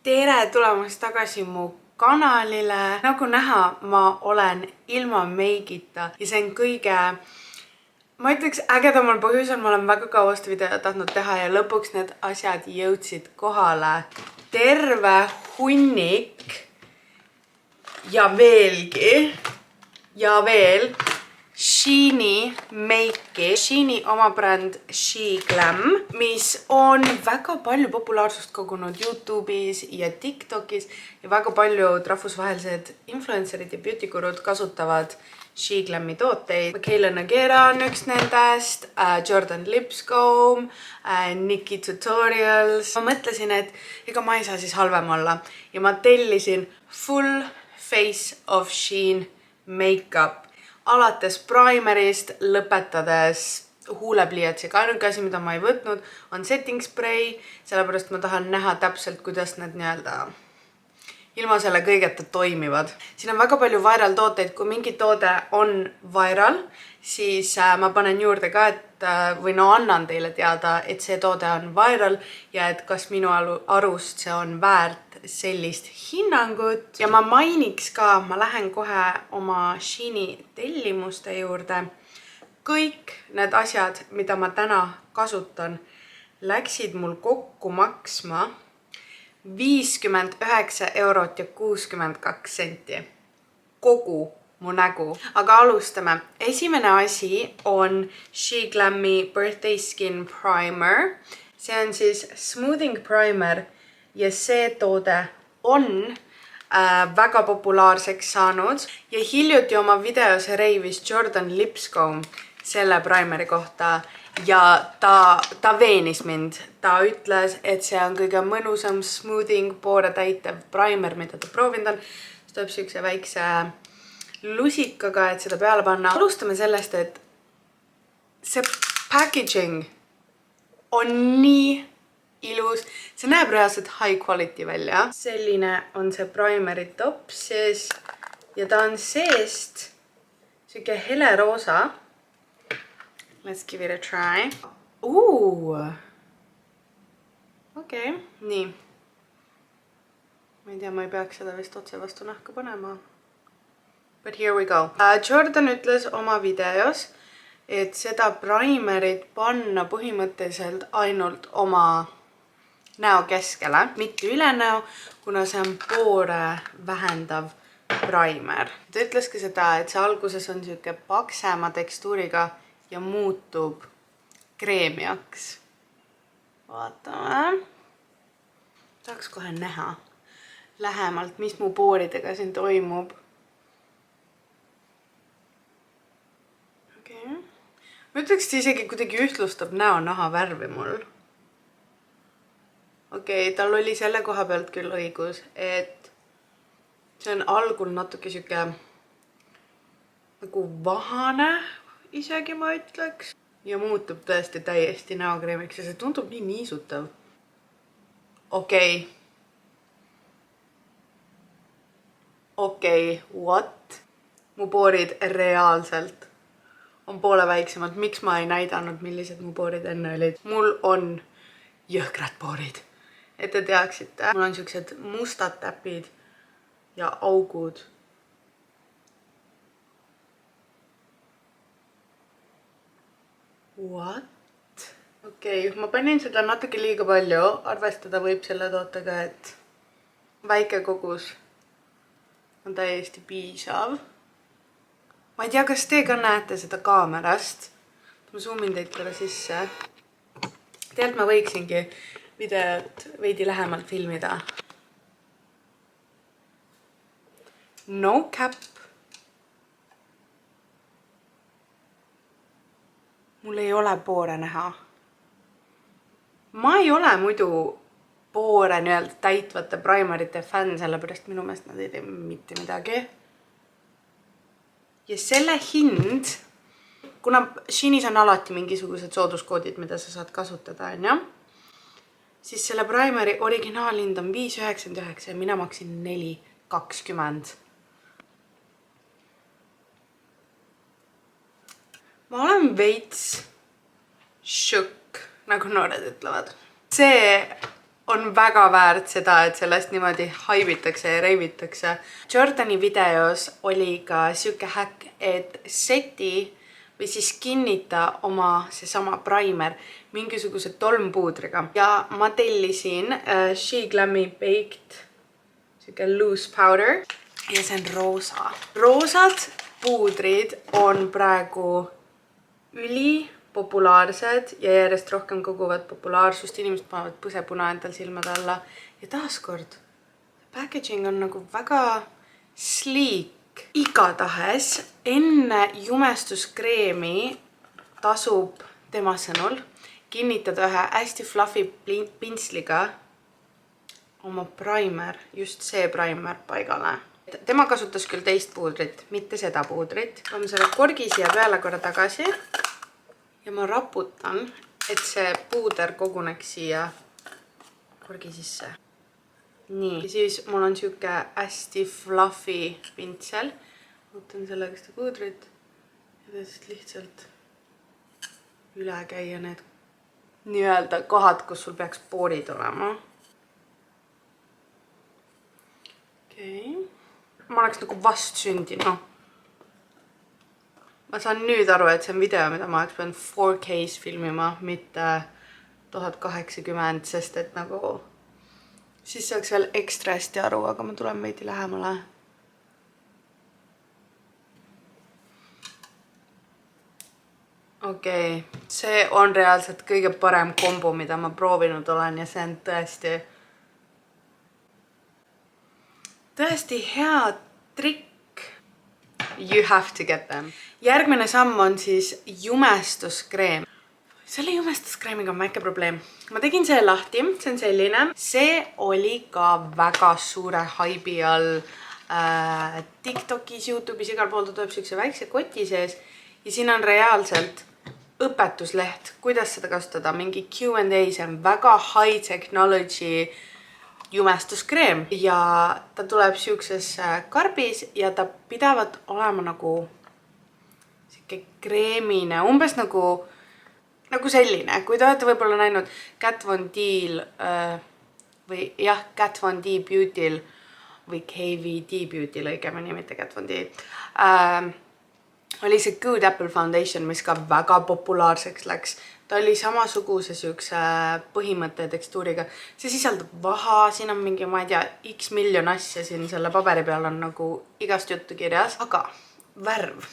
Tere tulemast tagasi mu kanalile. Nagu näha, ma olen ilma meigita ja see on kõige, ma ütleks, ägedamal põhjusel. Ma olen väga kaua seda video tahtnud teha ja lõpuks need asjad jõudsid kohale. Terve hunnik ja veelgi ja veel Sheini meiki. Sheini oma bränd SheGlam, mis on väga palju populaarsust kogunud YouTube'is ja TikTok'is ja väga paljud rahvusvahelised influencerid ja beauty gurud kasutavad SheGlami tooteid. Kayla Nagera on üks nendest, Jordan Lipscomb, Nikki Tutorials. Ma mõtlesin, et ega ma ei saa siis halvem olla ja ma tellisin full face of Shein makeup. Alates primerist, lõpetades huulepliiatsiga. Ainuke asi, mida ma ei võtnud, on setting spray, sellepärast ma tahan näha täpselt, kuidas need ilma selle kõigeta toimivad. Siin on väga palju viral tooteid. Kui mingi toode on viral, siis ma panen juurde ka, annan teile teada, et see toode on viral ja et kas minu arust see on väärt sellist hinnangut. Ja ma mainiks ka, ma lähen kohe oma Sheini tellimuste juurde. Kõik need asjad, mida ma täna kasutan, läksid mul kokku maksma 59 eurot ja 62 senti. Kogu mu nägu. Aga alustame. Esimene asi on SheGlami Birthday Skin Primer. See on siis smoothing primer ja see toode on väga populaarseks saanud. Ja hiljuti oma videos reivis Jordan Lipscomb selle primeri kohta ja ta veenis mind. Ta ütles, et see on kõige mõnusam smoothing poore täitev primer, mida ta proovinud on. See tuleb siukse väikse lusikaga, et seda peale panna. Alustame sellest, et see packaging on nii ilus. See näeb reaalselt high quality välja. Selline on see primeri top sees ja ta on seest siuke hele roosa. Let's give it a try. Okei, nii. Ma ei tea, ma ei peaks seda vist otse vastu nahka panema. But here we go. Jordan ütles oma videos, et seda primerit panna põhimõtteliselt ainult oma näo keskele, mitte üle näo, kuna see on poore vähendav primer. Ta ütles ka seda, et see alguses on siuke paksema tekstuuriga ja muutub kreemiaks. Vaatame. Tahaks kohe näha lähemalt, mis mu pooridega siin toimub. Okay. Ma ütleks, et isegi kuidagi ühtlustab näo-naha värvi mul. Okei, tal oli selle koha pealt küll õigus, et see on algul natuke siuke nagu vahane, isegi ma ütleks. Ja muutub tõesti täiesti näokreemiks ja see tundub nii niisutav. Okei, what? Mu poorid reaalselt on poole väiksemad. Miks ma ei näidanud, millised mu poorid enne olid? Mul on jõhkrad poorid. Et te teaksite. Mul on siuksed mustad täpid ja augud. What? Okei, ma panin seda natuke liiga palju. Arvestada võib selle tootega, et väike kogus on täiesti piisav. Ma ei tea, kas te ka näete seda kaamerast. Ma zoomin teid korra sisse. Tegelikult ma võiksingi videot veidi lähemalt filmida. No cap. Mul ei ole poore näha. Ma ei ole muidu poore täitvate primerite fänn, sellepärast minu meelest nad ei tee mitte midagi. Ja selle hind, kuna Sheinis on alati mingisugused sooduskoodid, mida sa saad kasutada, siis selle primeri originaalhind on 5,99 ja mina maksin 4,20. Ma olen veits shook, nagu noored ütlevad. See on väga väärt seda, et sellest niimoodi haibitakse ja reivitakse. Jordani videos oli ka siuke häkk, et seti või siis kinnita oma seesama primer mingisuguse tolmpuudriga. Ja ma tellisin She Glammy Baked siuke loose powder ja see on roosa. Roosad puudrid on praegu ülipopulaarsed ja järjest rohkem koguvad populaarsust. Inimesed panevad põsepuna endal silmade alla. Ja taaskord, packaging on nagu väga sleek. Igatahes enne jumestuskreemi tasub tema sõnul kinnitada ühe hästi fluffy pintsliga oma primer, just see primer paigale. Tema kasutas küll teist puudrit, mitte seda puudrit. Toon selle korgi siia peale korra tagasi ja ma raputan, et see puuder koguneks siia korgi sisse. Nii, ja siis mul on siuke hästi fluffy pintsel. Võtan sellega seda puudrit ja lihtsalt üle käia need nii-öelda kohad, kus sul peaks poorid olema. Okei. Ma oleks nagu vastsündinu. Ma saan nüüd aru, et see on video, mida ma oleks pean 4K's filmima, mitte 1080, sest et nagu siis saaks veel ekstra hästi aru, aga ma tulen veidi lähemale. Okei, see on reaalselt kõige parem kombo, mida ma proovinud olen ja see on tõesti hea trikk. You have to get them. Järgmine samm on siis jumestuskreem. Selle jumestuskreemiga on väike probleem. Ma tegin see lahti, see on selline. See oli ka väga suure haibi all TikTokis, YouTube'is, igal pool ta tuleb siukse väikse koti sees ja siin on reaalselt õpetusleht, kuidas seda kasutada. Mingi Q&A, see on väga high technology jumestuskreem ja ta tuleb siukses karbis ja ta pidavad olema nagu siuke kreemine, umbes nagu selline, kui te olete võib-olla näinud Kat Von Dil või jah, Kat Von D Beauty'l või KVD Beauty'l õigemini, mitte Kat Von D. Oli see Good Apple Foundation, mis ka väga populaarseks läks. Ta oli samasuguse siukse põhimõtte tekstuuriga. See sisaldab vaha, siin on mingi, ma ei tea, x miljon asja siin selle paberi peal on nagu igast juttu kirjas. Aga värv.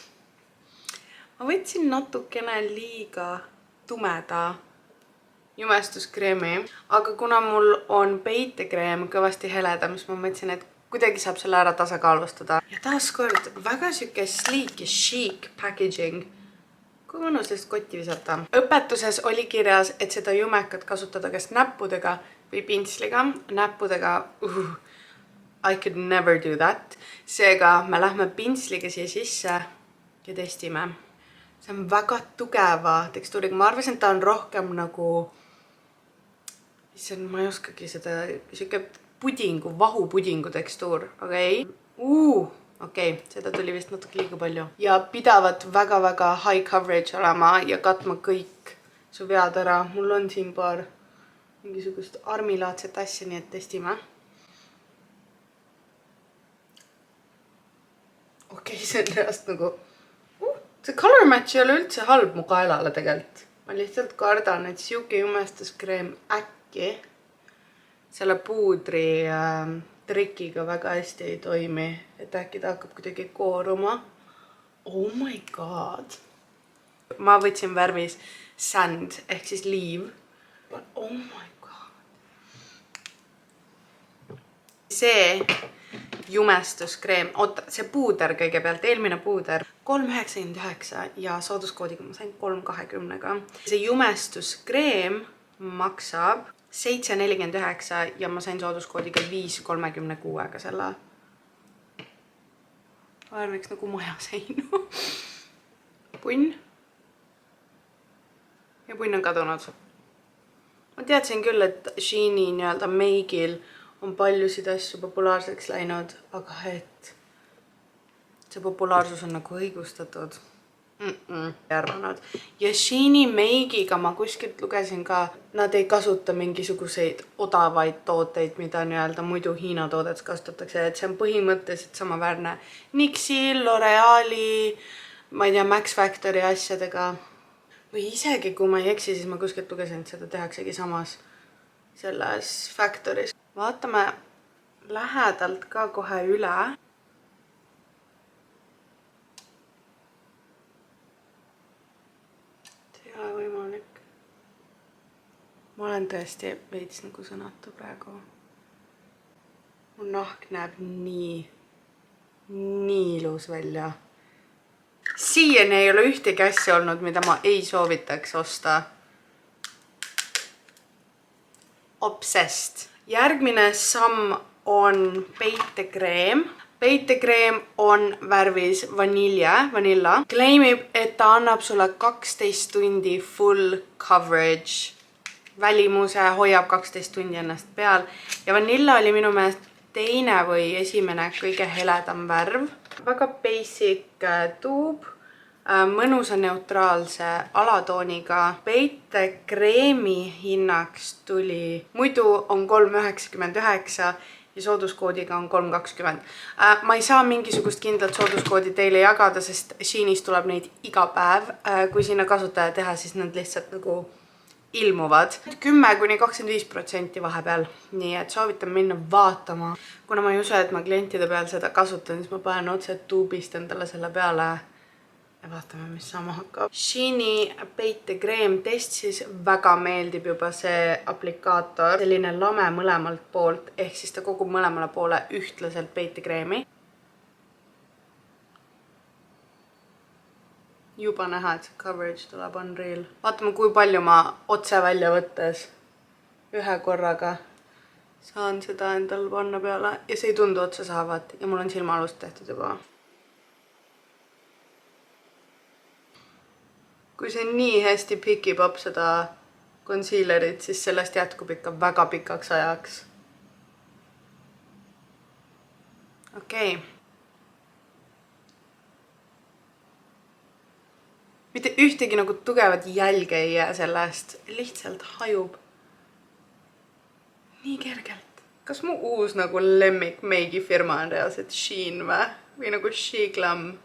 Ma võtsin natukene liiga tumeda jumestuskreemi, aga kuna mul on peitekreem kõvasti heleda, mis ma mõtlesin, et kuidagi saab selle ära tasakaalustada. Ja taaskord väga siuke sleek ja chic packaging. Kui mõnus lihtsalt kotti visata. Õpetuses oli kirjas, et seda jumekat kasutada kas näppudega või pintsliga. Näppudega, I could never do that. Seega me lähme pintsliga siia sisse ja testime. See on väga tugeva tekstuuriga. Ma arvasin, et ta on rohkem nagu, ma ei oskagi seda, siuke pudingu, vahupudingu tekstuur, okei. Okei, seda tuli vist natuke liiga palju. Ja pidavad väga-väga high coverage olema ja katma kõik su vead ära. Mul on siin paar mingisugust armilaadset asja, nii et testime. Okei, see on reast nagu... See color match ei ole üldse halb mu kaelale tegelikult. Ma lihtsalt kardan, et siuke jumestuskreem äkki selle puudri trikiga väga hästi ei toimi. Et äkki ta hakkab kuidagi kooruma. Oh my god. Ma võtsin värvis sand ehk siis liiv. Oh my god. See jumestuskreem, oota, see puuder kõigepealt, eelmine puuder 3,99 ja sooduskoodiga ma sain 3,20. See jumestuskreem maksab 7,49 ja ma sain sooduskoodiga 5,36 selle. Värviks nagu majaseinu. Punn. Ja punn on kadunud. Ma teadsin küll, et Sheini nii-öelda meigil on paljusid asju populaarseks läinud, aga et see populaarsus on nagu õigustatud. arvanud. Ja Sheini meigiga ma kuskilt lugesin ka, nad ei kasuta mingisuguseid odavaid tooteid, mida nii-öelda muidu Hiina toodetes kasutatakse, et see on põhimõtteliselt samaväärne NYX-i, L'Oreali, ma ei tea, Max Factory asjadega. Või isegi kui ma ei eksi, siis ma kuskilt lugesin, et seda tehaksegi samas selles Factoris. Vaatame lähedalt ka kohe üle. Võimalik. Ma olen tõesti veits nagu sõnatu praegu. Mu nahk näeb nii ilus välja. Siiani ei ole ühtegi asja olnud, mida ma ei soovitaks osta. Obsessed. Järgmine samm on peitekreem. Peitekreem on värvis vanilla. Claimib, et ta annab sulle 12 tundi full coverage. Välimuse hoiab 12 tundi ennast peal. Ja vanilla oli minu meelest teine või esimene kõige heledam värv. Väga basic tuub. Mõnusa neutraalse alatooniga. Peitekreemi hinnaks tuli, muidu on 3,99 ja sooduskoodiga on 3,20. Ma ei saa mingisugust kindlat sooduskoodi teile jagada, sest Sheinis tuleb neid iga päev. Kui sinna kasutaja teha, siis nad lihtsalt nagu ilmuvad. 10–25% vahepeal. Nii et soovitan minna vaatama. Kuna ma ei usu, et ma klientide peal seda kasutan, siis ma panen otse tuubist endale selle peale. Ja vaatame, mis saama hakkab. Sheini peitekreem testis väga meeldib juba see aplikaator. Selline lame mõlemalt poolt, ehk siis ta kogub mõlemale poole ühtlaselt peitekreemi. Juba näha, et see coverage tuleb unreal. Vaatame, kui palju ma otse välja võttes ühe korraga saan seda endal panna peale. Ja see ei tundu otsa saavat ja mul on silmaalust tehtud juba. Kui see nii hästi pikib up seda concealerit, siis sellest jätkub ikka väga pikaks ajaks. Okei. Mitte ühtegi nagu tugevat jälge ei jää sellest. Lihtsalt hajub. Nii kergelt. Kas mu uus nagu lemmik meigifirma on reaalselt Shein või nagu SheGlam?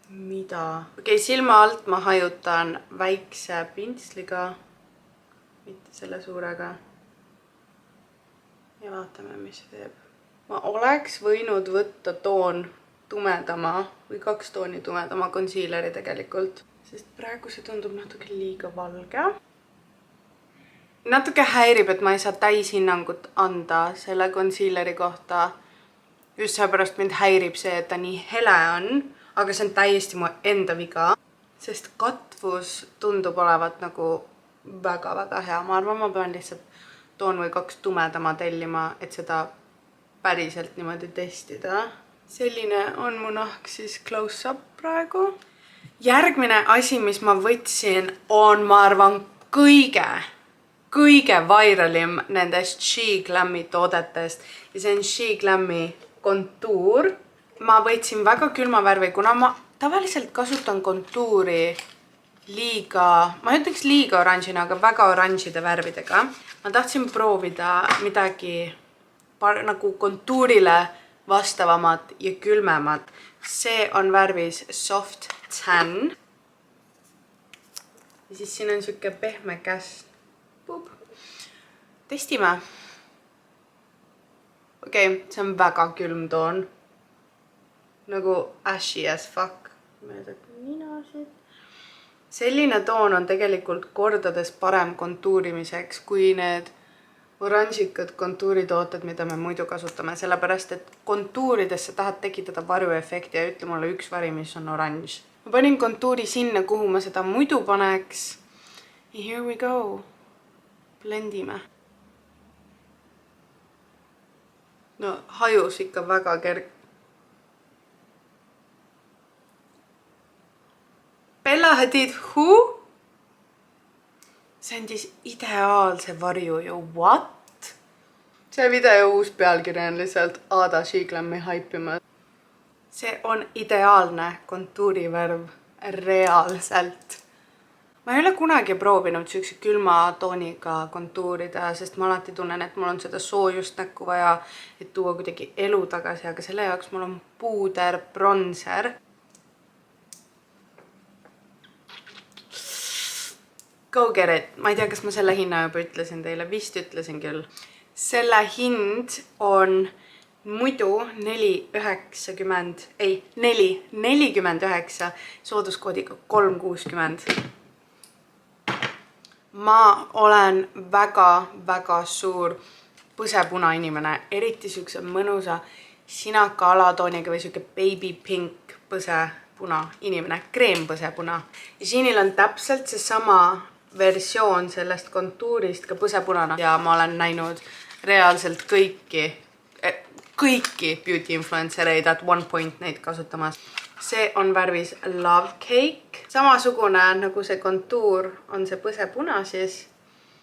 Mida? Okei, silma alt ma hajutan väikse pintsliga, mitte selle suurega. Ja vaatame, mis see teeb. Ma oleks võinud võtta toon tumedama või 2 tooni tumedama concealeri tegelikult, sest praegu see tundub natuke liiga valge. Natuke häirib, et ma ei saa täishinnangut anda selle concealeri kohta. Just seepärast mind häirib see, et ta nii hele on. Aga see on täiesti mu enda viga, sest katvus tundub olevat nagu väga hea. Ma arvan, ma pean lihtsalt toon või 2 tumedama tellima, et seda päriselt niimoodi testida. Selline on mu nahk siis close up praegu. Järgmine asi, mis ma võtsin, on, ma arvan, kõige vairalim nendest SheGlami toodetest. Ja see on SheGlami kontuur. Ma võtsin väga külma värvi, kuna ma tavaliselt kasutan kontuuri ma ei ütleks liiga oranžina, aga väga oranžide värvidega. Ma tahtsin proovida midagi nagu kontuurile vastavamat ja külmemat. See on värvis Soft Tan. Ja siis siin on siuke pehme käs. Testime. Okei, see on väga külm toon. Nagu ashy as fuck. Selline toon on tegelikult kordades parem kontuurimiseks kui need oranžikad kontuuritooted, mida me muidu kasutame. Sellepärast, et kontuuridesse tahad tekitada varjuefekti ja ütle mulle üks vari, mis on oranž. Ma panin kontuuri sinna, kuhu ma seda muidu paneks. Ja here we go. Blendime. No hajus ikka väga Bella Hadid, who? See andis ideaalse varju ju, what? See video uus pealkiri on lihtsalt Ada SheGlami haipima. see on ideaalne kontuurivärv reaalselt. Ma ei ole kunagi proovinud siukse külma tooniga kontuurida, sest ma alati tunnen, et mul on seda soojust näkku vaja, et tuua kuidagi elu tagasi, aga selle jaoks mul on puuder bronzer. Go get it! Ma ei tea, kas ma selle hinna juba ütlesin teile, vist ütlesin küll. Selle hind on muidu 4,49, sooduskoodiga 3,60. Ma olen väga suur põsepuna inimene, eriti siukse mõnusa sinaka alatooniga või siuke baby pink põsepuna inimene, kreempõsepuna. Ja siinil on täpselt see sama versioon sellest kontuurist ka põsepunana ja ma olen näinud reaalselt kõiki beauty influencereid at one point neid kasutamas. See on värvis Love Cake. Samasugune nagu see kontuur on see põsepuna, siis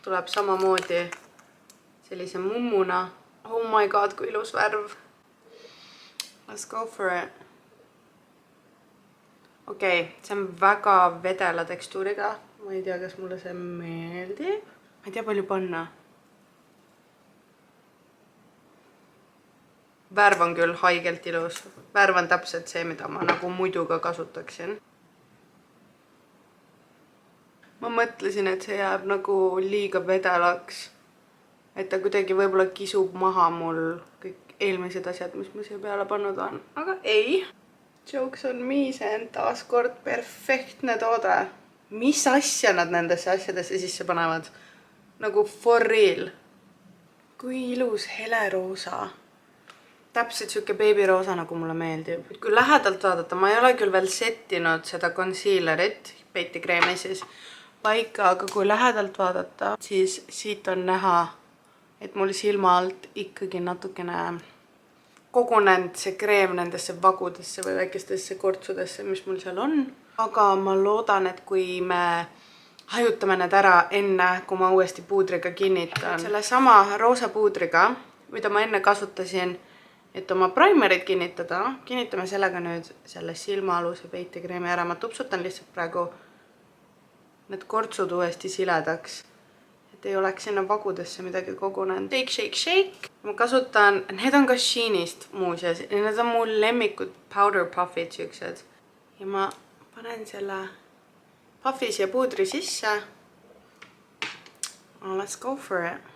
tuleb samamoodi sellise mummuna. Oh my god, kui ilus värv. Let's go for it. Okei, see on väga vedela tekstuuriga. Ma ei tea, kas mulle see meeldib. Ma ei tea palju panna. Värv on küll haigelt ilus. Värv on täpselt see, mida ma nagu muidu ka kasutaksin. Ma mõtlesin, et see jääb nagu liiga vedelaks. Et ta kuidagi võib-olla kisub maha mul kõik eelmised asjad, mis ma siia peale pannud on. Aga ei. Jokes on me, see on taas kord perfektne toode. Mis asja nad nendesse asjadesse sisse panevad? Nagu for real. Kui ilus heleroosa. Täpselt siuke babyroosa, nagu mulle meeldib. Kui lähedalt vaadata, ma ei ole küll veel settinud seda concealerit, peitikreemi siis paika, aga kui lähedalt vaadata, siis siit on näha, et mul silma alt ikkagi natukene kogunenud see kreem nendesse vagudesse või väikestesse kortsudesse, mis mul seal on. Aga ma loodan, et kui me hajutame need ära enne, kui ma uuesti puudriga kinnitan. Selle sama roosa puudriga, mida ma enne kasutasin, et oma primerit kinnitada, kinnitame sellega nüüd selle silmaaluse peitekreemi ära. Ma tupsutan lihtsalt praegu need kortsud uuesti siledaks, et ei oleks sinna vagudesse midagi kogunenud. Shake, shake, shake. Ma kasutan, need on ka Sheinist muuseas, need on mul lemmikud powder puffid siuksed. Ja ma panen selle puffi siia puudri sisse. Let's go for it.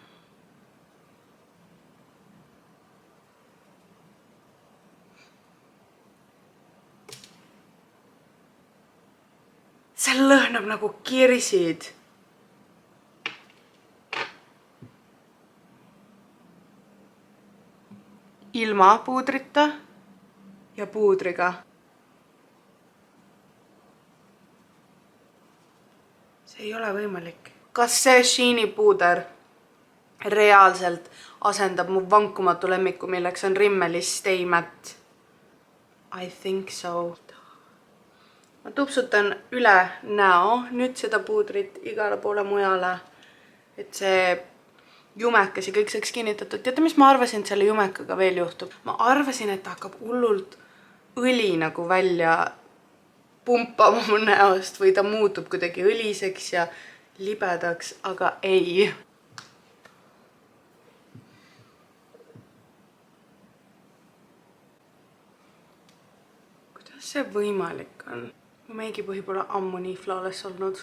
See lõhnab nagu kirsid. Ilma puudrita ja puudriga. See ei ole võimalik. Kas see Sheini puuder reaalselt asendab mu vankumatu lemmiku, milleks on Rimmelis Stay Matte? I think so. Ma tupsutan üle näo nüüd seda puudrit igale poole mujale, et see jumekas ja kõik saaks kinnitatud. Teate, mis ma arvasin, et selle jumekaga veel juhtub? Ma arvasin, et ta hakkab hullult õli nagu välja pumpama mu näost või ta muutub kuidagi õliseks ja libedaks, aga ei. Kuidas see võimalik on? Mu meigipõhi pole ammu nii flawless olnud.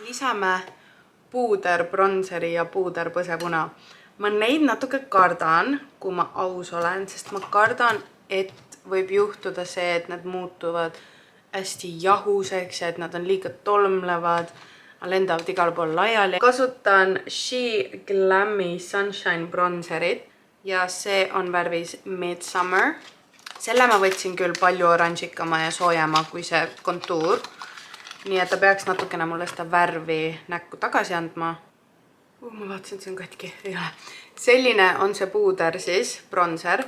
Lisame puuder bronzeri ja puuder põsepuna. Ma neid natuke kardan, kui ma aus olen, sest ma kardan, et võib juhtuda see, et need muutuvad hästi jahuseks ja et nad on liiga tolmlevad, lendavad igal pool laiali. Kasutan She Glammy Sunshine bronzerit ja see on värvis Midsummer. Selle ma võtsin küll palju oranžikama ja soojama kui see kontuur. Nii et ta peaks natukene mulle seda värvi näkku tagasi andma. Ma vaatasin, et see on katki. Selline on see puuder siis, bronzer.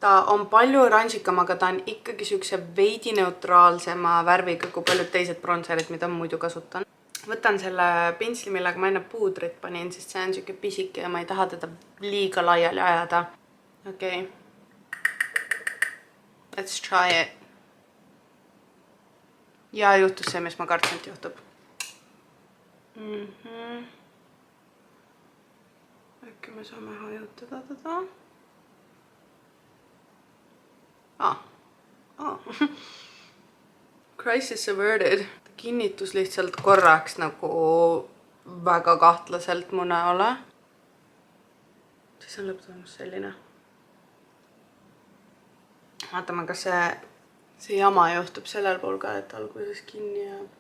Ta on palju oranžikam, aga ta on ikkagi siukse veidi neutraalsema värviga kui paljud teised bronzerid, mida ma muidu kasutan. võtan selle pintsli, millega ma enne puudrit panin, sest see on siuke pisike ja ma ei taha teda liiga laiali ajada. Okei. Let's try it. Ja juhtus see, mis ma kartsin, et juhtub. Äkki me saame hajutada teda. Crisis averted. Kinnitus lihtsalt korraks nagu väga kahtlaselt mu näole. Siis on lõpptulemus selline. Vaatame, kas see jama juhtub sellel pool ka, et alguses kinni jääb.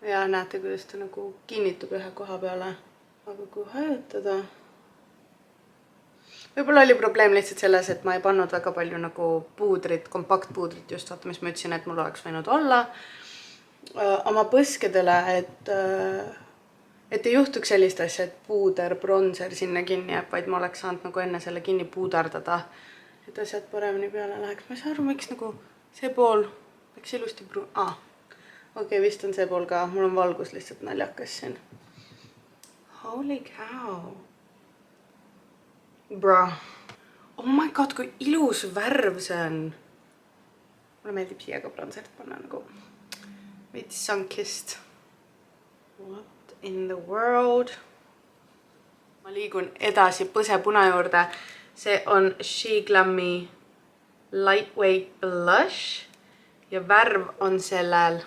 Ja näete, kuidas ta nagu kinnitub ühe koha peale. Aga kui hajutada... Võib-olla oli probleem lihtsalt selles, et ma ei pannud väga palju nagu puudrit, kompaktpuudrit just, vaata, mis ma ütlesin, et mul oleks võinud olla oma põskedele, et ei juhtuks sellist asja, et puuder, bronzer sinna kinni jääb, vaid ma oleks saanud nagu enne selle kinni puuderdada, et asjad paremini peale läheks. Ma ei saa aru, miks nagu see pool läks ilusti Okei, vist on see pool ka. Mul on valgus lihtsalt naljakas siin. Holy cow. Bro. Oh my god, kui ilus värv see on. Mulle meeldib siia ka bronzerit panna nagu veits sunkist. What in the world? Ma liigun edasi põsepuna juurde. See on She Glammy Lightweight Blush ja värv on sellel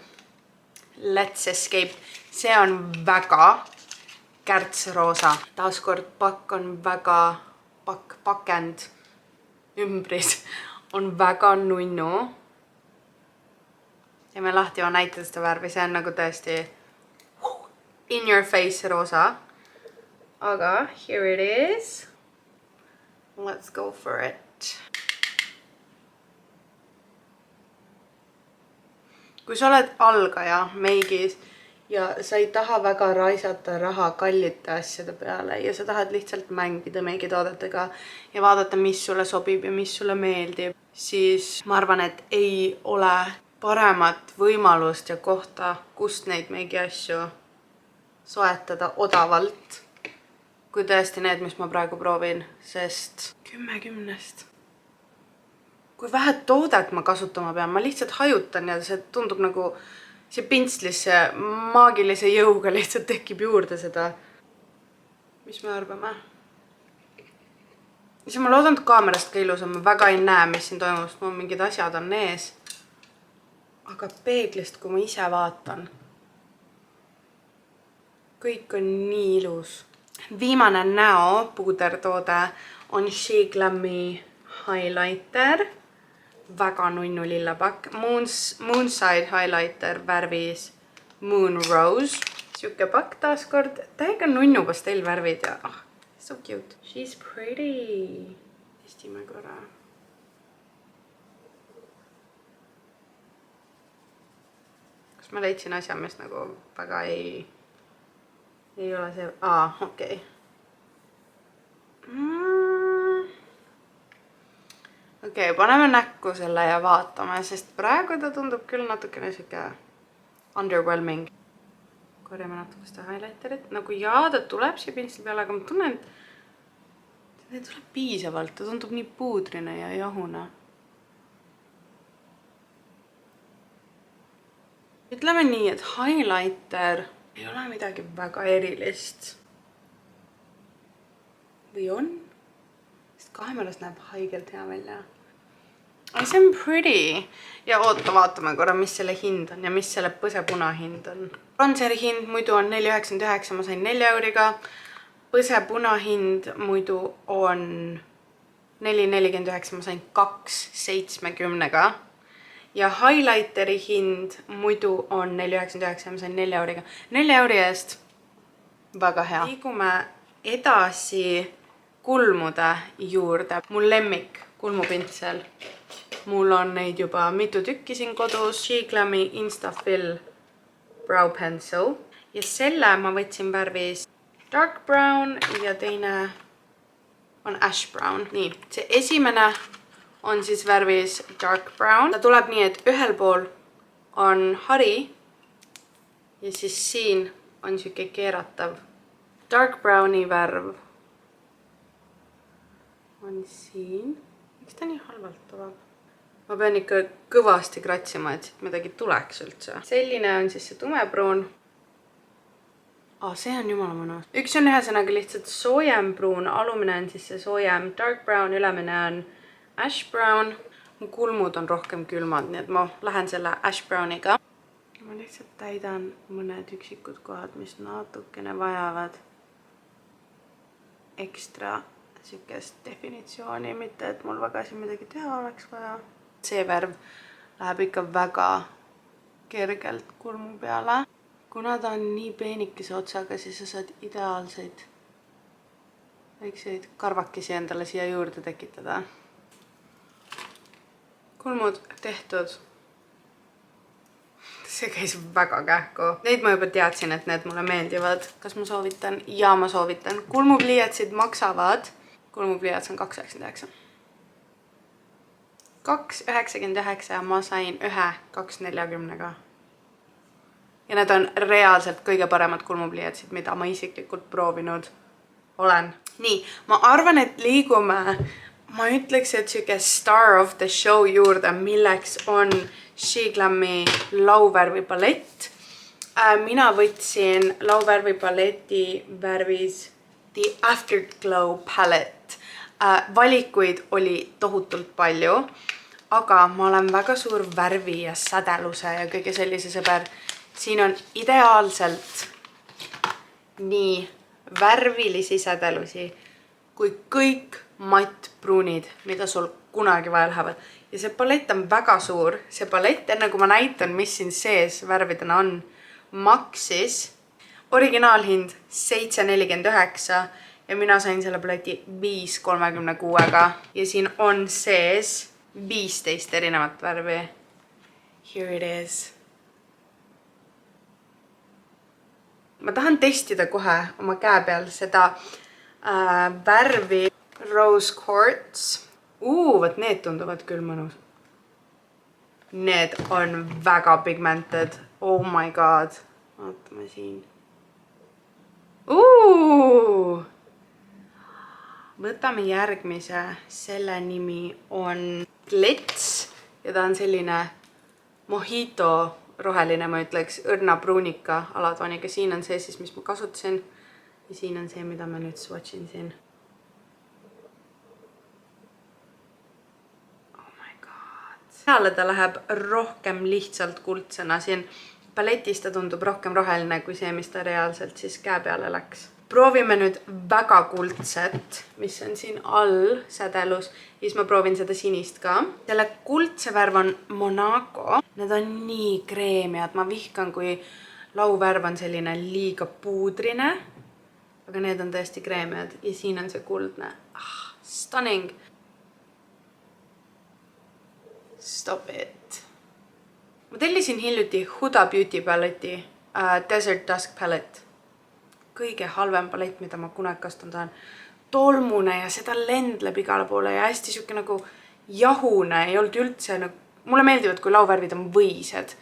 Let's Escape. See on väga kärtsroosa. Taaskord pakk on väga pakend ümbris on väga nunnu. Ja me lahti on näitada seda värvi. See on nagu tõesti in your face roosa. Aga here it is. Let's go for it. Kui sa oled algaja meigis ja sa ei taha väga raisata raha kallite asjade peale ja sa tahad lihtsalt mängida meigitoodetega ja vaadata, mis sulle sobib ja mis sulle meeldib, siis ma arvan, et ei ole paremat võimalust ja kohta, kust neid meigiasju soetada odavalt, kui tõesti need, mis ma praegu proovin, sest 10-10. Kui vähe toodet ma kasutama pean, ma lihtsalt hajutan ja see tundub nagu see pintslisse maagilise jõuga lihtsalt tekib juurde seda. Mis me arvame? Ja ma loodan, et kaamerast ka ilus on. Ma väga ei näe, mis siin toimub, sest mul mingid asjad on ees. Aga peeglist, kui ma ise vaatan, kõik on nii ilus. Viimane näo puudertoode on She Glammy Highlighter. Väga nunnu lilla pakk. Moonside Highlighter värvis Moon Rose. Siuke pakk taaskord. Täiega nunnu pastell värvid ja so cute. She's pretty. Testime korra. Kas ma leidsin asja, mis nagu väga ei ole see... okei. Okei, paneme näkku selle ja vaatame, sest praegu ta tundub küll natukene siuke underwhelming. Korjame natuke seda highlighterit. Nagu jaa, ta tuleb siia pintsli peale, aga ma tunnen, et ta tuleb piisavalt. Ta tundub nii puudrine ja jahune. Ütleme nii, et highlighter ei ole midagi väga erilist. Või on? Sest kaameras näeb haigelt hea välja. See on pretty. Ja oota, vaatame korra, mis selle hind on ja mis selle põsepuna hind on. Bronzeri hind muidu on 4,99, ma sain 4 euriga. Põsepuna hind muidu on 4,49, ma sain 2,70-ga. Ja highlighteri hind muidu on 4,99, ma sain 4 euriga. 4 euri eest väga hea. Liigume edasi kulmude juurde. Mul lemmik kulmupintsel. Mul on neid juba mitu tükki siin kodus. She Glammy Instafill Brow Pencil. Ja selle ma võtsin värvis dark brown ja teine on ash brown. Nii, see esimene on siis värvis dark brown. Ta tuleb nii, et ühel pool on hari Ja siis siin on siuke keeratav dark browni värv. On siin. Miks ta nii halvalt tuleb? Ma pean ikka kõvasti kratsima, et siit midagi tuleks üldse. Selline on siis see tumepruun. See on jumala mõnus. Üks on ühesõnaga lihtsalt soojem pruun, alumine on siis see soojem dark brown, ülemine on ash brown. Mu kulmud on rohkem külmad, nii et ma lähen selle ash browniga. Ma lihtsalt täidan mõned üksikud kohad, mis natukene vajavad ekstra siukest definitsiooni, mitte et mul väga siin midagi teha oleks vaja. See värv läheb ikka väga kergelt kulmu peale. Kuna ta on nii peenikese otsaga, siis sa saad ideaalseid väikseid karvakesi endale siia juurde tekitada. Kulmud tehtud. See käis väga kähku. Neid ma juba teadsin, et need mulle meeldivad. Kas ma soovitan? Ja ma soovitan. Kulmupliiatsid maksavad. Kulmupliiats on 2,99. 2,99 ja ma sain ühe 2,40. Ja need on reaalselt kõige paremad kulmupliiatsid, mida ma isiklikult proovinud olen. Nii, ma arvan, et liigume, ma ütleks, et siuke star of the show juurde, milleks on Sheglam'i lauvärvi palett. Mina võtsin lauvärvi paleti värvis The Afterglow palette. Valikuid oli tohutult palju, aga ma olen väga suur värvi ja sädeluse ja kõige sellise sõber. Siin on ideaalselt nii värvilisi sädelusi kui kõik mattpruunid, mida sul kunagi vaja lähevad. Ja see palett on väga suur. See palett, enne kui ma näitan, mis siin sees värvidena on, maksis originaalhind 7,49 ja mina sain selle paleti 5,36-ga. Ja siin on sees 15 erinevat värvi. Here it is. Ma tahan testida kohe oma käe peal seda värvi Rose Quartz. Võt need tunduvad küll mõnus. Need on väga pigmented. Oh my god. Vaatame siin. Võtame järgmise. Selle nimi on Glitz ja ta on selline mojito roheline, ma ütleks, õrna pruunika aladvaniga. Siin on see siis, mis ma kasutasin. Ja siin on see, mida ma nüüd swatchin siin. Oh my god. Peale ta läheb rohkem lihtsalt kuldsena. Siin paletis ta tundub rohkem roheline kui see, mis ta reaalselt siis käe peale läks. Proovime nüüd väga kuldset, mis on siin all sädelus. Ja siis ma proovin seda sinist ka. Selle kuldse värv on Monaco. Need on nii kreemiad. Ma vihkan, kui lauvärv on selline liiga puudrine. Aga need on tõesti kreemiad. Ja siin on see kuldne. Stunning. Stop it. Ma tellisin hiljuti Huda Beauty paleti Desert Dusk palette. Kõige halvem palett, mida ma kunagi kasutanud olen. Tolmune ja seda lendleb igale poole ja hästi siuke nagu jahune. Ei olnud üldse nagu... Mulle meeldivad, kui lauvärvid on võised.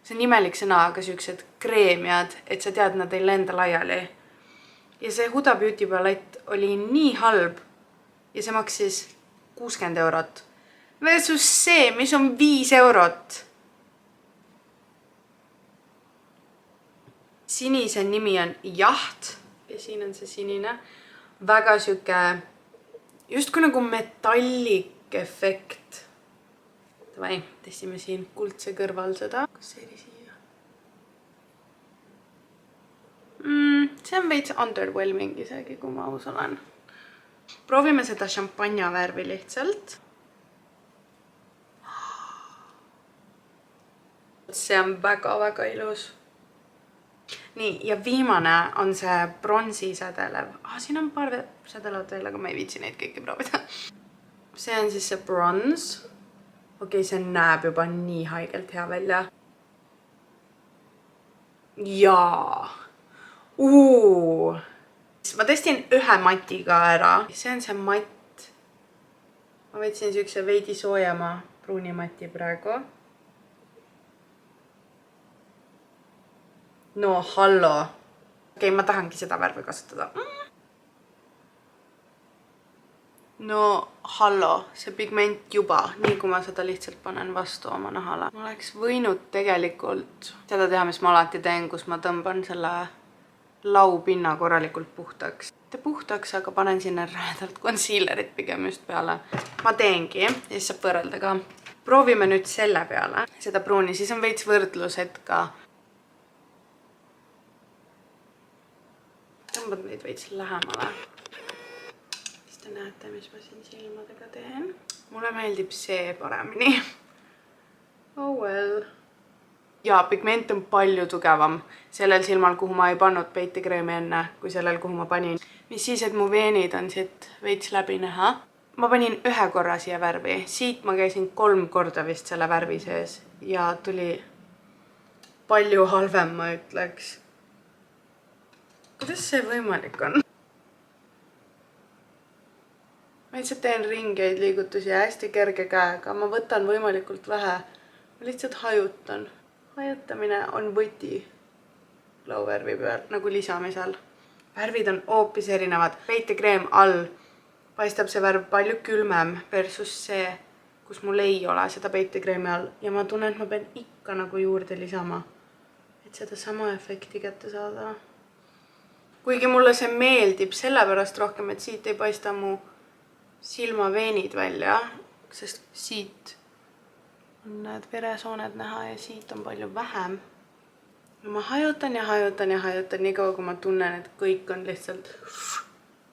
See on imelik sõna, aga siuksed kreemiad, et sa tead, nad ei lenda laiali. Ja see Huda Beauty palett oli nii halb ja see maksis 60 eurot. Versus see, mis on 5 eurot. Sinise nimi on Jaht ja siin on see sinine. Väga siuke, just kui nagu metallik efekt. Davai, testime siin kuldse kõrval seda. Kas see oli siia? See on veits underwhelming isegi, kui ma aus olen. Proovime seda šampanja värvi lihtsalt. See on väga-väga ilus. Nii, ja viimane on see bronsi sädelev. Siin on paar sädelevad veel, aga ma ei viitsi neid kõiki proovida. See on siis see bronze. Okei, see näeb juba nii haigelt hea välja. Jaa. Ma testin ühe matiga ära. See on see matt. Ma võtsin siukse veidi soojama pruuni mati praegu. No hallo. Okei, ma tahangi seda värvi kasutada. No hallo, see pigment juba, nii kui ma seda lihtsalt panen vastu oma nahale. Ma oleks võinud tegelikult seda teha, mis ma alati teen, kus ma tõmban selle laupinna korralikult puhtaks. Mitte puhtaks, aga panen sinna räedalt concealerit pigem just peale. Ma teengi ja siis saab võrrelda ka. Proovime nüüd selle peale seda pruuni, siis on veits võrdlused ka. Tõmbad neid veits lähemale. Siis te näete, mis ma siin silmadega teen. Mulle meeldib see paremini. Oh well. Ja pigment on palju tugevam sellel silmal, kuhu ma ei pannud peitekreemi enne, kui sellel, kuhu ma panin. Mis siis, et mu veenid on siit veits läbi näha. Ma panin ühe korra siia värvi. Siit ma käisin 3 korda vist selle värvi sees ja tuli palju halvem, ma ütleks. Kuidas see võimalik on? Ma lihtsalt teen ringeid liigutusi hästi kerge käega. Ma võtan võimalikult vähe. Ma lihtsalt hajutan. Hajutamine on võti lauvärvi peal, nagu lisamisel. Värvid on hoopis erinevad. Peitekreem all paistab see värv palju külmem versus see, kus mul ei ole seda peitekreemi all. Ja ma tunnen, et ma pean ikka nagu juurde lisama, et seda sama efekti kätte saada. Kuigi mulle see meeldib sellepärast rohkem, et siit ei paista mu silmaveenid välja, sest siit on need veresooned näha ja siit on palju vähem. Ja ma hajutan ja hajutan ja hajutan nii kaua, kui ma tunnen, et kõik on lihtsalt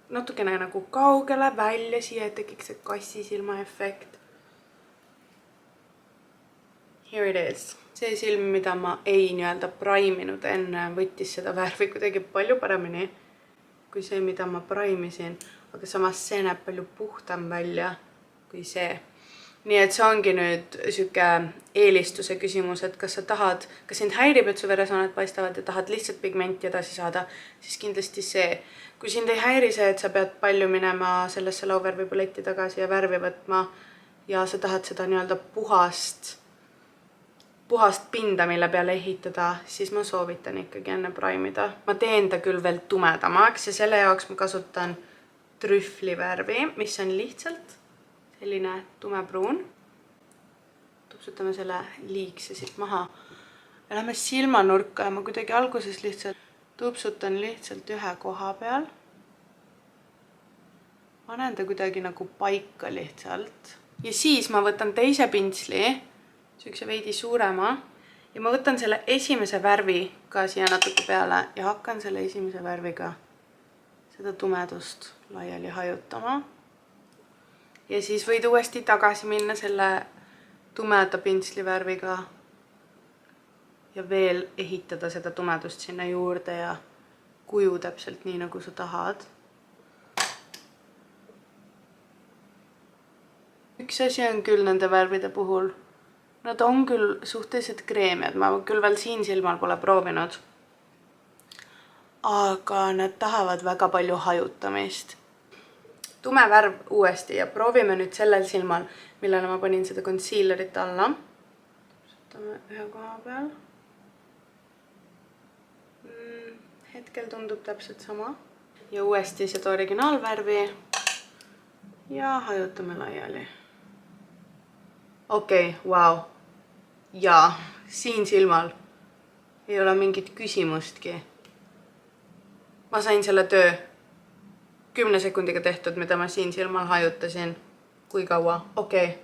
natukene nagu kaugele välja siia, et tekiks see kassisilma efekt. Here it is. See silm, mida ma ei nii-öelda praiminud enne, võttis seda värvi kuidagi palju paremini kui see, mida ma praimisin. Aga samas see näeb palju puhtam välja kui see. Nii et see ongi nüüd süke eelistuse küsimus, et kas sa tahad, kas sind häirib, et su veresooned paistavad ja tahad lihtsalt pigmenti edasi saada, siis kindlasti see. Kui sind ei häiri see, et sa pead palju minema sellesse lauvärvi paletti tagasi ja värvi võtma ja sa tahad seda nii-öelda puhast pinda, mille peale ehitada, siis ma soovitan ikkagi enne praimida. Ma teen ta küll veel tumedamaks ja selle jaoks ma kasutan trühvlivärvi, mis on lihtsalt selline tumepruun. Tupsutame selle liigse siit maha. Ja lähme silmanurka ja ma kuidagi alguses lihtsalt tupsutan lihtsalt ühe koha peal. Panen ta kuidagi nagu paika lihtsalt. Ja siis ma võtan teise pintsli, süükse veidi suurema, ja ma võtan selle esimese värvi ka siia natuke peale ja hakkan selle esimese värviga seda tumedust laiali hajutama. Ja siis võid uuesti tagasi minna selle tumeda pinslivärviga ja veel ehitada seda tumedust sinna juurde ja kuju täpselt nii, nagu sa tahad. Üks asi on küll nende värvide puhul. Nad on küll suhteliselt kreemiad, ma küll veel siin silmal pole proovinud. Aga nad tahavad väga palju hajutamist. Tume värv uuesti ja proovime nüüd sellel silmal, millele ma panin seda concealerit alla. Võtame ühe koha peal. Hetkel tundub täpselt sama. Ja uuesti seda originaalvärvi ja hajutame laiali. Okei, wow. Ja siin silmal ei ole mingit küsimustki. Ma sain selle töö 10 sekundiga tehtud, mida ma siin silmal hajutasin. Kui kaua? Okei.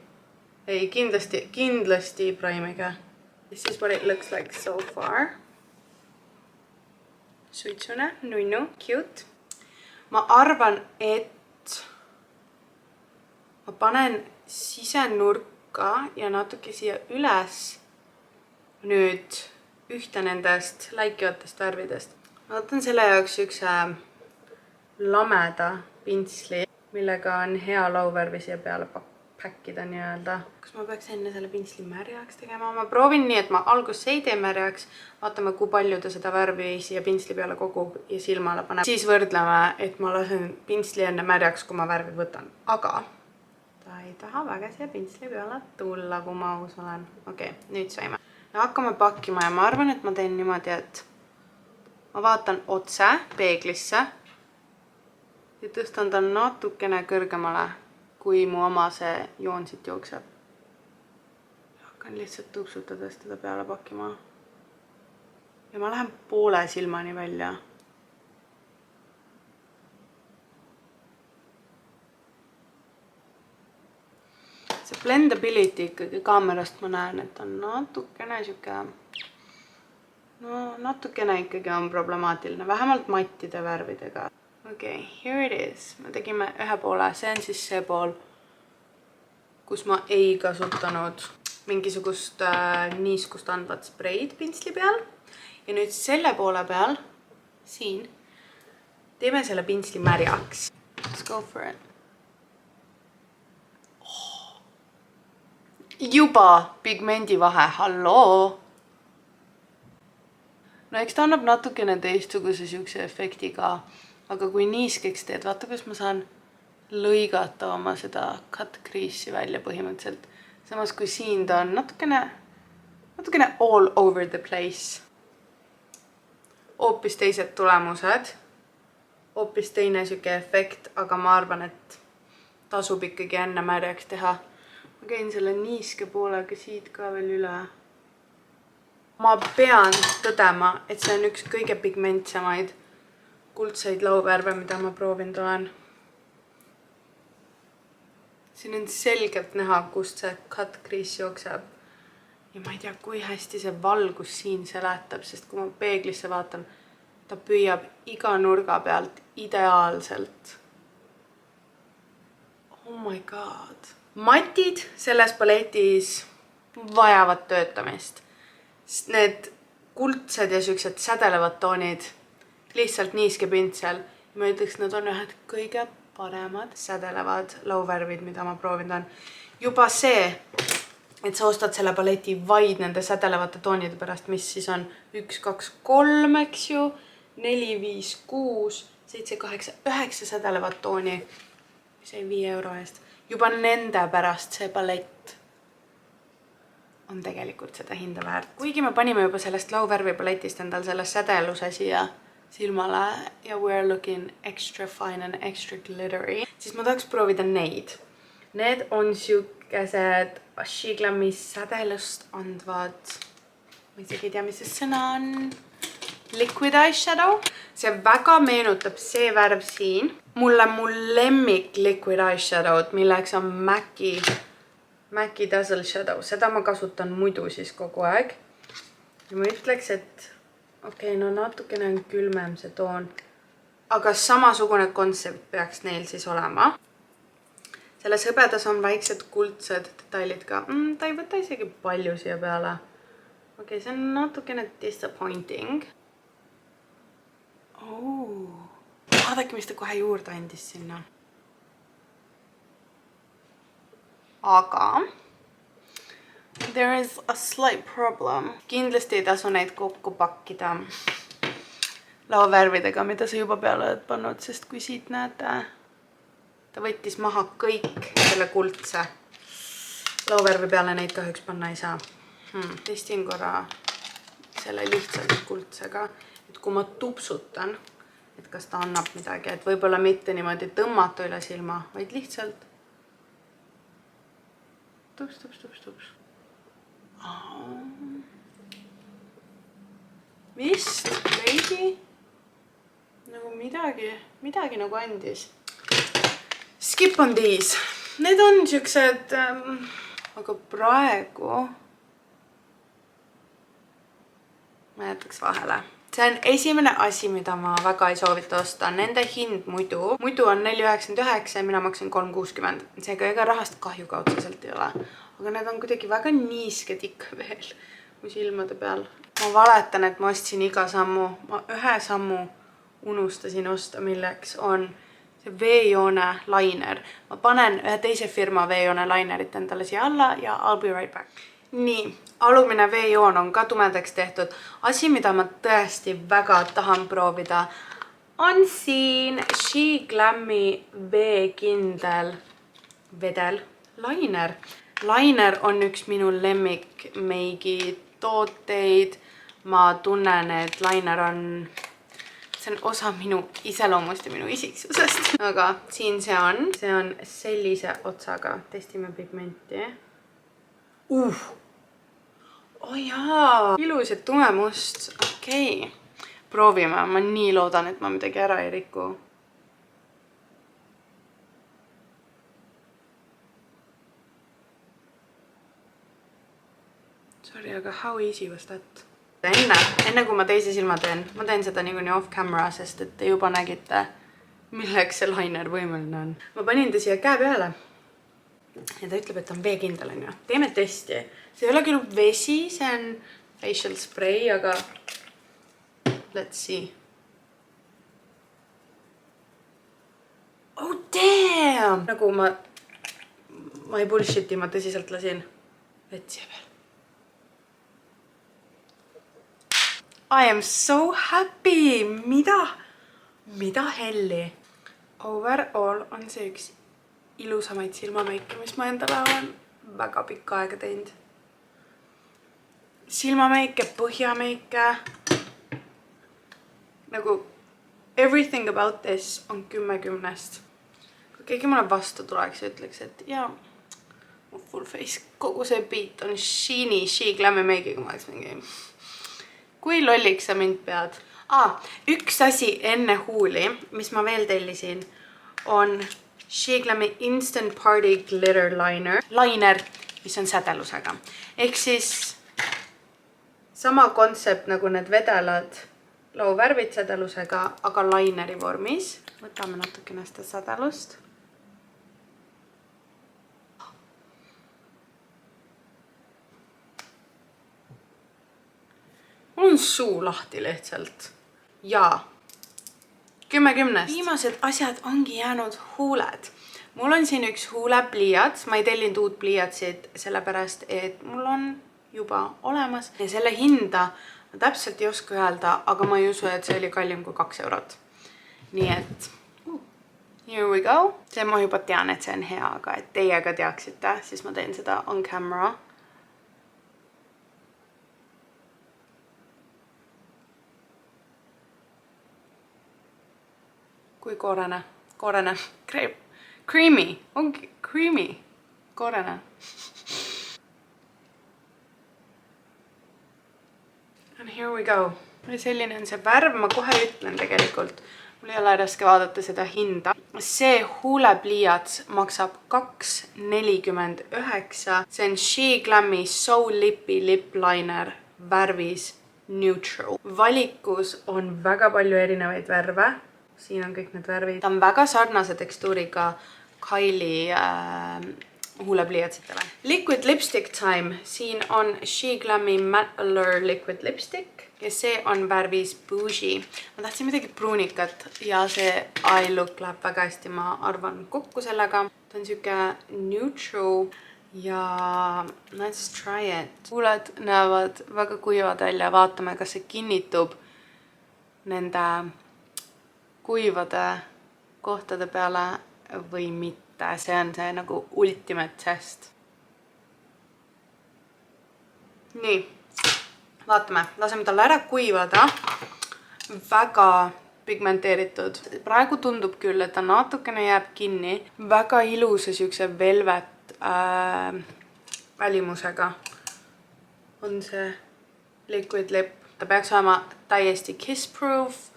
Ei, kindlasti praimige. This is what it looks like so far. Suitsune, nunnu, cute. Ma arvan, et ma panen sisenurka ja natuke siia üles nüüd ühte nendest läikivatest värvidest. Ma võtan selle jaoks üks lameda pintsli, millega on hea lauvärvi siia peale päkkida nii-öelda. Kas ma peaks enne selle pinsli märjaks tegema? Ma proovin nii, et ma alguses ei tee märjaks. Vaatame, kui palju ta seda värvi siia pinsli peale kogub ja silmale paneb. Siis võrdleme, et ma lasen pinsli enne märjaks, kui ma värvi võtan. Aga ta ei taha väga siia pinsli peale tulla, kui ma aus olen. Okei, nüüd saime. Ja hakkame pakkima ja ma arvan, et ma teen niimoodi, et ma vaatan otse peeglisse ja tõstan ta natukene kõrgemale, kui mu oma see joon siit jookseb. Hakkan lihtsalt tupsutades teda peale pakkima. Ja ma lähen poole silmani välja. See blendability ikkagi kaamerast ma näen, et on natukene siuke... No natukene ikkagi on problemaatiline, vähemalt mattide värvidega. Okei, here it is. Me tegime ühe poole, see on siis see pool, kus ma ei kasutanud mingisugust niiskust andvat spreid pintsli peal. Ja nüüd selle poole peal, siin, teeme selle pintsli märjaks. Let's go for it. Oh. Juba pigmendi vahe, halloo! No eks ta annab natukene teistsuguse siukse efekti ka, aga kui niiskeks teed, vaata, kus ma saan lõigata oma seda cut crease'i välja põhimõtteliselt. Samas kui siin ta on natukene all over the place. Hoopis teised tulemused, hoopis teine siuke efekt, aga ma arvan, et tasub ikkagi enne märjaks teha. Ma käin selle niiske poolega siit ka veel üle. Ma pean tõdema, et see on üks kõige pigmentsemaid kuldseid lauvärve, mida ma proovinud olen. Siin on selgelt näha, kust see cut crease jookseb. Ja ma ei tea, kui hästi see valgus siin seletab, sest kui ma peeglisse vaatan, ta püüab iga nurga pealt ideaalselt. Oh my god. Matid selles paletis vajavad töötamist. Need kuldsed ja siuksed sädelevad toonid lihtsalt niiske pintsel. Ma ütleks, nad on ühed kõige paremad sädelevad lauvärvid, mida ma proovinud on. Juba see, et sa ostad selle paleti vaid nende sädelevate toonide pärast, mis siis on 1, 2, 3, eks ju, 4, 5, 6, 7, 8, 9 sädelevat tooni. See 5 euro eest. Juba nende pärast see palett on tegelikult seda hinda väärt. Kuigi me panime juba sellest lauvärvi paletist endal selle sädeluse siia silmale ja we're looking extra fine and extra glittery, siis ma tahaks proovida neid. Need on siukesed She Glammi sädelust andvad, ma isegi ei tea, mis see sõna on, liquid eyeshadow. See väga meenutab see värv siin. Mulle mu lemmik liquid eyeshadow'd, milleks on MAC Dazzle Shadow. Seda ma kasutan muidu siis kogu aeg. Ja ma ütleks, et okei, no natukene on külmem see toon. Aga samasugune kontsept peaks neil siis olema. Selles hõbedas on väiksed kuldsed detailid ka. Ta ei võta isegi palju siia peale. Okei, see on natukene disappointing. Vaadake, mis ta kohe juurde andis sinna. Aga there is a slight problem. Kindlasti ei tasu neid kokku pakkida lauvärvidega, mida sa juba peale oled pannud, sest kui siit näete, ta võttis maha kõik selle kuldse. Lauvärvi peale neid kahjuks panna ei saa. Testin korra selle lihtsalt kuldsega, et kui ma tupsutan, et kas ta annab midagi, et võib-olla mitte niimoodi tõmmata üle silma, vaid lihtsalt tups. Vist veidi nagu midagi nagu andis. Skip on these. Need on siuksed, aga praegu ma jätaks vahele. See on esimene asi, mida ma väga ei soovita osta. Nende hind muidu on 4,99 ja mina maksin 3,60. Seega ega rahast kahju ka otseselt ei ole. Aga need on kuidagi väga niisked ikka veel mu silmade peal. Ma valetan, et ma ostsin iga sammu. Ma ühe sammu unustasin osta, milleks on see veejoone liner. Ma panen ühe teise firma veejoone linerit endale siia alla ja I'll be right back. Nii, alumine veejoon on ka tumedaks tehtud. Asi, mida ma tõesti väga tahan proovida, on siin She Glammi veekindel vedel liner. Liner on üks minu lemmik meigi tooteid. Ma tunnen, et liner on see on osa minu iseloomust ja minu isiksusest. Aga siin see on sellise otsaga. Testime pigmenti. Oh jaa, ilus ja tume must. Okei. Proovime, ma nii loodan, et ma midagi ära ei riku. Sorry, aga how easy was that? Enne kui ma teise silma teen, ma teen seda niikuinii off camera, sest et te juba nägite, milleks see liner võimeline on. Ma panin ta siia käe peale ja ta ütleb, et ta on veekindel, on ju. Teeme testi. See ei ole küll vesi, see on facial spray, aga let's see. Oh damn! Nagu ma ei bullshiti, ma tõsiselt lasin vett siia peal. I am so happy! Mida helli? Overall on see üks ilusamaid silmameike, mis ma endale olen väga pikka aega teinud. Silmameike, põhjameike. Nagu everything about this on 10/10. Kui keegi mulle vastu tuleks ja ütleks, et jaa, mu full face, kogu see beat on sheeny, glammy meigiga, ma oleks mingi... Kui lolliks sa mind pead? Üks asi enne huuli, mis ma veel tellisin, on Sheglammi Instant Party Glitter Liner, mis on sädelusega. Ehk siis sama kontsept nagu need vedelad lauvärvid sädelusega, aga lineri vormis. Võtame natukene seda sädelust. Mul on suu lahti lihtsalt. Ja 10/10. Viimased asjad ongi jäänud huuled. Mul on siin üks huulepliiats. Ma ei tellinud uut pliiatsit sellepärast, et mul on juba olemas. Ja selle hinda ma täpselt ei oska öelda, aga ma ei usu, et see oli kallim kui 2 eurot. Nii et here we go. See ma juba tean, et see on hea, aga et teie ka teaksite, siis ma teen seda on camera. Kui koorene. Creamy. Ongi creamy. Koorene. And here we go. Selline on see värv. Ma kohe ütlen tegelikult. Mul ei ole raske vaadata seda hinda. See huulepliiats maksab 2,49. See on Sheglammi So Lippy Lip Liner värvis Neutral. Valikus on väga palju erinevaid värve. Siin on kõik need värvid. Ta on väga sarnase tekstuuriga Kylie huulepliiatsitele. Liquid Lipstick Time. Siin on Sheglammi Matte Allure Liquid Lipstick ja see on värvis Bougie. Ma tahtsin midagi pruunikat ja see eye look läheb väga hästi, ma arvan, kokku sellega. Ta on siuke neutral ja let's try it. Huuled näevad väga kuivad välja. Vaatame, kas see kinnitub nende kuivade kohtade peale või mitte. See on see nagu ultimate test. Nii, vaatame. Laseme talle ära kuivada. Väga pigmenteeritud. Praegu tundub küll, et ta natukene jääb kinni. Väga ilusa siukse velvet välimusega on see liquid lip. Ta peaks olema täiesti kiss-proof.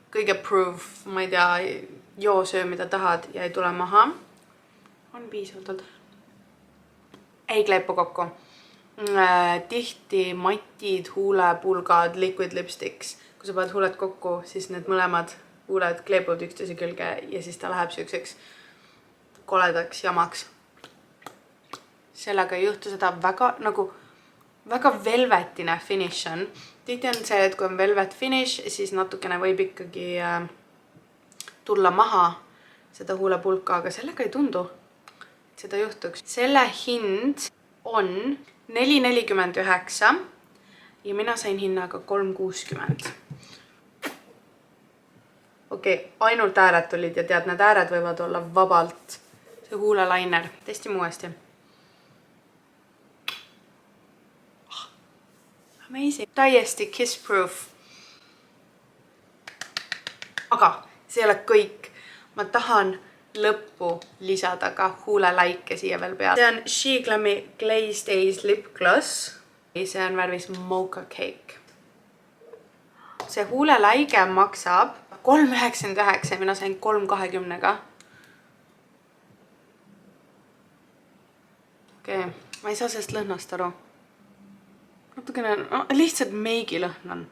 Kõige proof, ma ei tea, joo söö mida tahad ja ei tule maha. On piisavalt. Ei kleepu kokku. Tihti matid, huulepulgad, liquid lipsticks. Kui sa paned huuled kokku, siis need mõlemad huuled kleepuvad üksteise külge ja siis ta läheb siukseks koledaks jamaks. Sellega ei juhtu seda väga velvetine finish on. Tihti on see, et kui on velvet finish, siis natukene võib ikkagi tulla maha seda huulepulka, aga sellega ei tundu, et seda juhtuks. Selle hind on 4,49 ja mina sain hinnaga 3,60. Okei, ainult ääred tulid ja tead, need ääred võivad olla vabalt. See huulelainer. Testime uuesti. Amazing. Täiesti kiss-proof. see ei ole kõik. Ma tahan lõppu lisada ka huulelaike siia veel peale. See on She Glami Glaze Days Lip Gloss. See on värvis Mocha Cake. See huulelaige maksab 3,99, mina sain 3,20-ga. Okei, ma ei saa sellest lõhnast aru. Natukene, lihtsalt meigi lõhn on.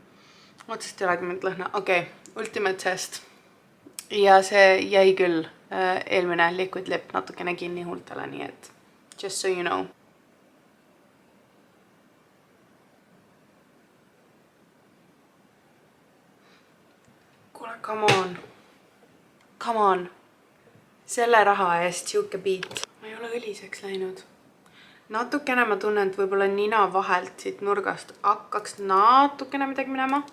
Otsest ei olegi mind lõhna. Okei, Ultimate Test. Ja see jäi küll eelmine liquid lip natukene kinni huultele, nii et just so you know. Kuule, come on. Come on. Selle raha eest siuke beat. Ma ei ole õliseks läinud. Natukene ma tunnen, et võib-olla nina vahelt siit nurgast hakkaks natukene midagi minema.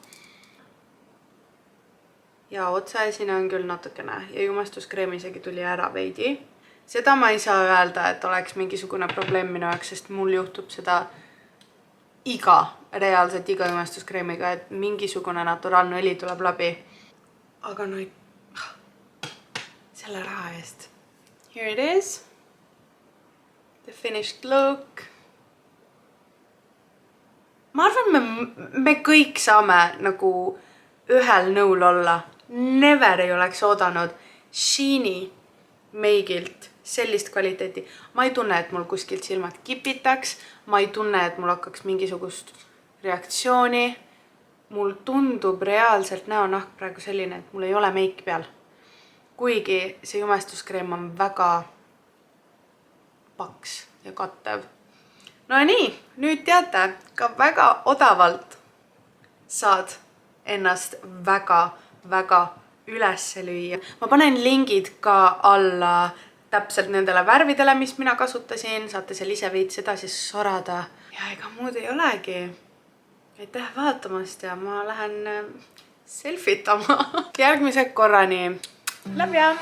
Ja otsaesine on küll natukene ja jumestuskreem isegi tuli ära veidi. Seda ma ei saa öelda, et oleks mingisugune probleem minu jaoks, sest mul juhtub seda reaalselt iga jumestuskreemiga, et mingisugune naturaalne õli tuleb läbi. Aga no selle raha eest. Here it is. The finished look. Ma arvan, me kõik saame nagu ühel nõul olla. Never ei oleks oodanud Sheini meigilt sellist kvaliteeti. Ma ei tunne, et mul kuskilt silmad kipitaks. Ma ei tunne, et mul hakkaks mingisugust reaktsiooni. Mul tundub reaalselt näonahk praegu selline, et mul ei ole meiki peal. Kuigi see jumestuskreem on väga paks ja kattev. No nii, nüüd teate, ka väga odavalt saad ennast väga üles lüüa. Ma panen lingid ka alla täpselt nendele värvidele, mis mina kasutasin. Saate seal ise veits edasi sorada. Ja ega muud ei olegi. Aitäh vaatamast ja ma lähen selfitama. Järgmise korrani. Love ya!